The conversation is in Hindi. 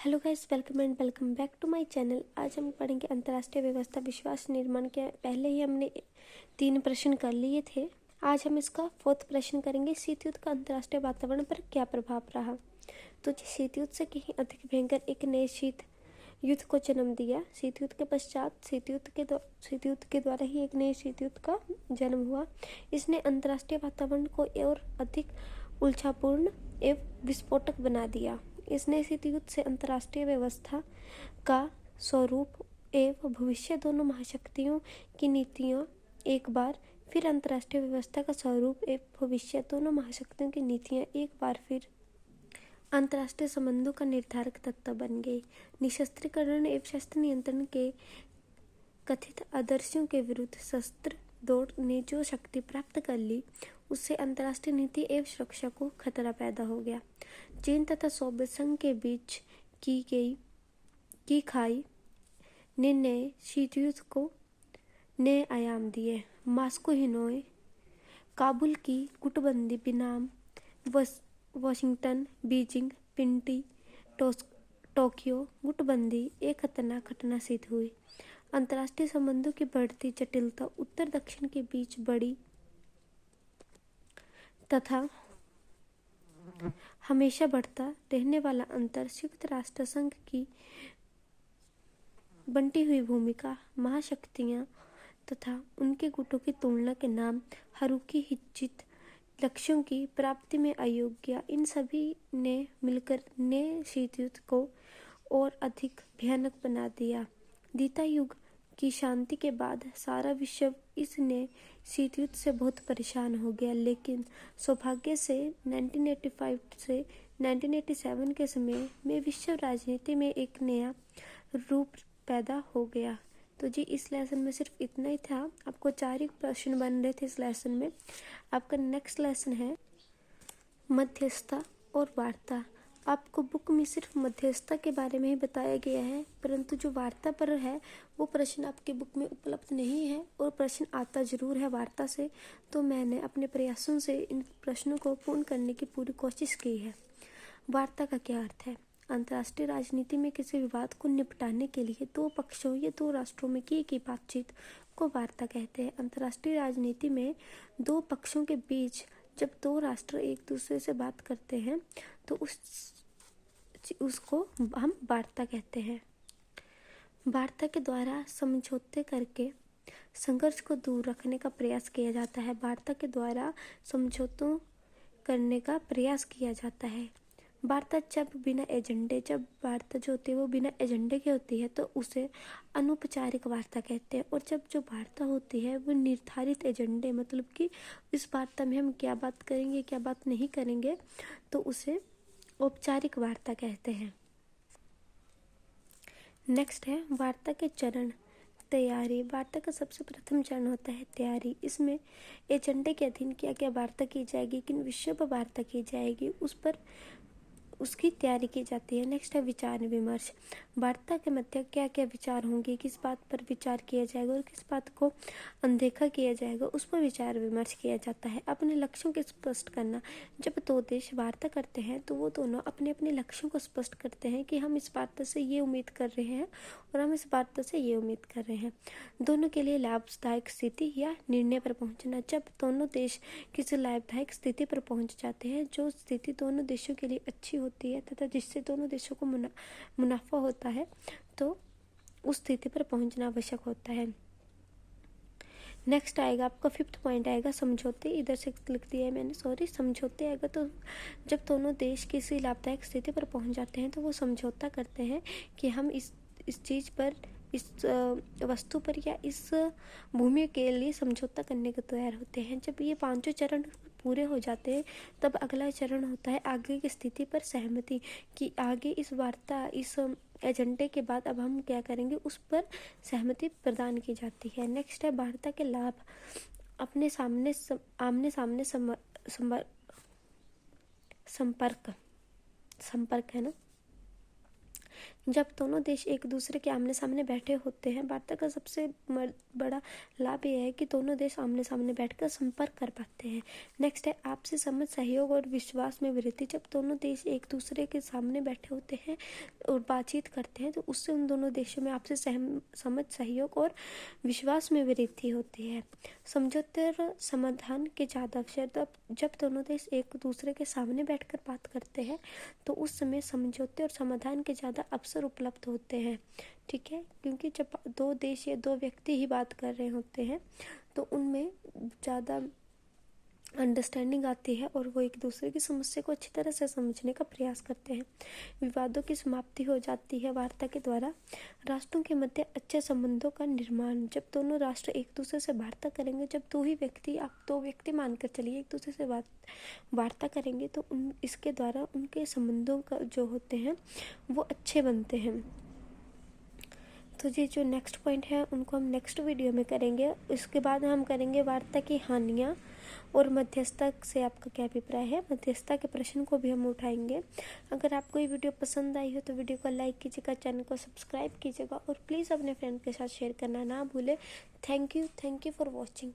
Hello guys, welcome and welcome back to my channel. आज हम पढ़ेंगे अंतर्राष्ट्रीय व्यवस्था विश्वास निर्माण के। पहले ही हमने 3 प्रश्न कर लिए थे। आज हम इसका 4th प्रश्न करेंगे। शीत युद्ध का अंतर्राष्ट्रीय वातावरण पर क्या प्रभाव रहा। तो शीत युद्ध से कहीं अधिक भयंकर एक नए शीत युद्ध को जन्म दिया। शीत युद्ध के पश्चात शीत युद्ध के द्वारा ही एक नए शीत युद्ध का जन्म हुआ। इसने अंतर्राष्ट्रीय वातावरण को और अधिक उलझापूर्ण एवं विस्फोटक बना दिया। इसने शीत युद्ध से अंतर्राष्ट्रीय व्यवस्था का स्वरूप एवं भविष्य दोनों महाशक्तियों की नीतियां एक बार फिर अंतर्राष्ट्रीय व्यवस्था का स्वरूप एवं भविष्य दोनों महाशक्तियों की नीतियां एक बार फिर अंतर्राष्ट्रीय संबंधों का निर्धारक तत्व बन गई। निशस्त्रीकरण एवं शस्त्र नियंत्रण के कथित आदर्शों के विरुद्ध शस्त्र दौड़ ने जो शक्ति प्राप्त कर ली, उससे अंतर्राष्ट्रीय नीति एवं सुरक्षा को खतरा पैदा हो गया। चीन तथा सोवियत संघ के बीच की खाई ने नए शीत युद्ध को नए आयाम दिए। मास्को, हिनोई, काबुल की गुटबंदी बनाम वाशिंगटन, बीजिंग, पिंटी, टोक्यो गुटबंदी एक खतरनाक घटना सिद्ध हुई। अंतर्राष्ट्रीय संबंधों की बढ़ती जटिलता, उत्तर दक्षिण के बीच बड़ी तथा हमेशा बढ़ता रहने वाला अंतर, संयुक्त राष्ट्र संघ की बंटी हुई भूमिका, महाशक्तियां तथा उनके गुटों की तुलना के नाम, हारुकी हिचित लक्ष्यों की प्राप्ति में अयोग्य, इन सभी ने मिलकर नए शीत युद्ध को और अधिक भयानक बना दिया। द्वितीय युग की शांति के बाद सारा विश्व इस नए शीत युद्ध से बहुत परेशान हो गया, लेकिन सौभाग्य से 1985 से 1987 के समय में विश्व राजनीति में एक नया रूप पैदा हो गया। तो जी, इस लेसन में सिर्फ इतना ही था। आपको 4 ही प्रश्न बन रहे थे इस लेसन में। आपका नेक्स्ट लेसन है मध्यस्थता और वार्ता। आपको बुक में सिर्फ मध्यस्थता के बारे में ही बताया गया है, परंतु जो वार्ता पर है वो प्रश्न आपके बुक में उपलब्ध नहीं है और प्रश्न आता जरूर है वार्ता से। तो मैंने अपने प्रयासों से इन प्रश्नों को पूर्ण करने की पूरी कोशिश की है। वार्ता का क्या अर्थ है। अंतर्राष्ट्रीय राजनीति में किसी विवाद को निपटाने के लिए 2 पक्षों या 2 राष्ट्रों में की गई बातचीत को वार्ता कहते हैं। अंतर्राष्ट्रीय राजनीति में 2 पक्षों के बीच जब 2 राष्ट्र एक दूसरे से बात करते हैं तो उसको हम वार्ता कहते हैं। वार्ता के द्वारा समझौते करके संघर्ष को दूर रखने का प्रयास किया जाता है। वार्ता के द्वारा समझौतों करने का प्रयास किया जाता है। वार्ता जब वार्ता जो होती है वो बिना एजेंडे की होती है तो उसे अनौपचारिक वार्ता कहते हैं। और जब जो वार्ता होती है वो निर्धारित एजेंडे, मतलब कि इस वार्ता में हम क्या बात करेंगे क्या बात नहीं करेंगे, तो उसे औपचारिक वार्ता कहते हैं। नेक्स्ट है वार्ता के चरण। तैयारी। वार्ता का सबसे प्रथम चरण होता है तैयारी। इसमें एजेंडे के अधीन क्या क्या वार्ता की जाएगी, किन विषयों पर वार्ता की जाएगी, उस पर उसकी तैयारी की जाती है। नेक्स्ट है विचार विमर्श। वार्ता के मध्य क्या क्या विचार होंगे, किस बात पर विचार किया जाएगा और किस बात को अनदेखा किया जाएगा, उस पर विचार विमर्श किया जाता है। अपने लक्ष्यों को स्पष्ट करना। जब 2 देश वार्ता करते हैं तो वो दोनों अपने अपने लक्ष्यों को स्पष्ट करते हैं कि हम इस वार्ता से ये उम्मीद कर रहे हैं और हम इस वार्ता से ये उम्मीद कर रहे हैं। दोनों के लिए लाभदायक स्थिति या निर्णय पर पहुंचना। जब दोनों देश किसी लाभदायक स्थिति पर पहुंच जाते हैं, जो स्थिति दोनों देशों के लिए अच्छी होती है तथा जिससे दोनों देशों को मुनाफा होता है, तो उस स्थिति पर पहुंचना आवश्यक होता है। नेक्स्ट आएगा आपका 5th पॉइंट आएगा समझौते। इधर से लिख दिया है मैंने, समझौते आएगा। तो जब दोनों देश किसी लाभदायक स्थिति पर पहुंच जाते हैं तो वो समझौता करते हैं कि हम इस चीज़ पर, इस वस्तु पर या इस भूमि के लिए समझौता करने को तैयार होते हैं। जब ये 5 चरण पूरे हो जाते हैं तब अगला चरण होता है आगे की स्थिति पर सहमति, कि आगे इस वार्ता, इस एजेंडे के बाद अब हम क्या करेंगे, उस पर सहमति प्रदान की जाती है। नेक्स्ट है वार्ता के लाभ। आमने सामने संपर्क है ना। जब दोनों देश एक दूसरे के आमने सामने बैठे होते हैं, वार्ता का सबसे बड़ा लाभ यह है कि दोनों देश आमने सामने बैठकर संपर्क कर पाते हैं। नेक्स्ट है आपसी समझ, सहयोग और विश्वास में वृद्धि। जब दोनों देश एक दूसरे के सामने बैठे होते हैं और बातचीत करते हैं तो उससे उन दोनों देशों में आपसी समझ, सहयोग और विश्वास में वृद्धि होती है। समझौते और समाधान के ज़्यादा अवसर। जब दोनों देश एक दूसरे के सामने बैठकर बात करते हैं तो उस समय समझौते और समाधान के ज़्यादा अवसर उपलब्ध होते हैं। ठीक है, क्योंकि जब दो देश या दो व्यक्ति ही बात कर रहे होते हैं तो उनमें ज़्यादा अंडरस्टैंडिंग आती है और वो एक दूसरे की समस्या को अच्छी तरह से समझने का प्रयास करते हैं। विवादों की समाप्ति हो जाती है वार्ता के द्वारा। राष्ट्रों के मध्य अच्छे संबंधों का निर्माण। जब दोनों राष्ट्र एक दूसरे से वार्ता करेंगे, जब आप दो व्यक्ति मानकर चलिए एक दूसरे से वार्ता करेंगे तो इसके द्वारा उनके संबंधों का जो होते हैं वो अच्छे बनते हैं। तो ये जो नेक्स्ट पॉइंट है उनको हम नेक्स्ट वीडियो में करेंगे। इसके बाद हम करेंगे वार्ता की हानियाँ और मध्यस्थता से आपका क्या अभिप्राय है। मध्यस्थता के प्रश्न को भी हम उठाएंगे। अगर आपको ये वीडियो पसंद आई हो तो वीडियो को लाइक कीजिएगा, चैनल को सब्सक्राइब कीजिएगा और प्लीज़ अपने फ्रेंड के साथ शेयर करना ना भूलें। Thank you for watching.